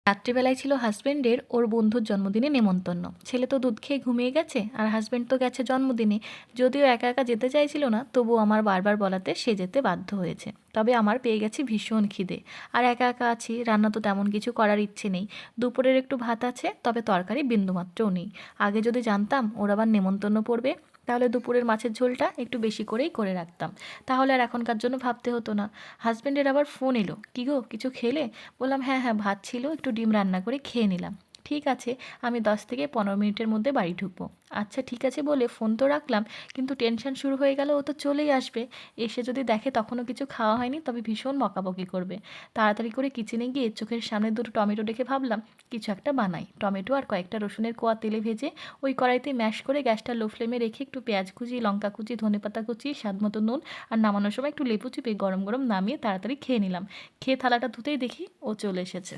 রাত্রিবেলায় ছিল হাজবেন্ডের ওর বন্ধুর জন্মদিনে নেমন্তন্ন। ছেলে তো দুধ খেয়ে ঘুমিয়ে গেছে, আর হাজবেন্ড তো গেছে জন্মদিনে। যদিও একা একা যেতে চাইছিল না, তবুও আমার বারবার বলাতে সে যেতে বাধ্য হয়েছে। তবে আমার পেয়ে গেছি ভীষণ খিদে, আর একা একা আছি, রান্না তো তেমন কিছু করার ইচ্ছে নেই। দুপুরের একটু ভাত আছে, তবে তরকারি বিন্দুমাত্রও নেই। আগে যদি জানতাম ওর আবার নেমন্তন্ন পড়বে, তাহলে দুপুরের মাছের ঝোলটা একটু বেশি করেই করে রাখতাম। তাহলে আর এখনকার জন্য ভাবতে হতো না। হাজবেন্ডের আবার ফোন এলো, কী গো কিছু খেলে? বললাম হ্যাঁ হ্যাঁ, ভাত ছিল, একটু ডিম রান্না করে খেয়ে নিলাম। ঠিক আছে, আমি 10 থেকে 15 মিনিটের মধ্যে বাড়ি ঢুকবো। আচ্ছা ঠিক আছে বলে ফোন তো রাখলাম, কিন্তু টেনশন শুরু হয়ে গেল, ও তো চলেই আসবে। এসে যদি দেখে তখনও কিছু খাওয়া হয়নি, তবে ভীষণ বকাবকি করবে। তাড়াতাড়ি করে কিচেনে গিয়ে চোখের সামনে দুটো টমেটো দেখে ভাবলাম কিছু একটা বানাই। টমেটো আর কয়েকটা রসুনের কোয়া তেলে ভেজে ওই কড়াইতে ম্যাশ করে গ্যাসটা লো ফ্লেমে রেখে একটু পেঁয়াজ কুচি, লঙ্কা কুচি, ধনেপাতা কুচি, স্বাদমতো নুন, আর নামানোর সময় একটু লেবু চিপে গরম গরম নামিয়ে তাড়াতাড়ি খেয়ে নিলাম। খেয়ে থালাটা ধুতেই দেখি ও চলে এসেছে।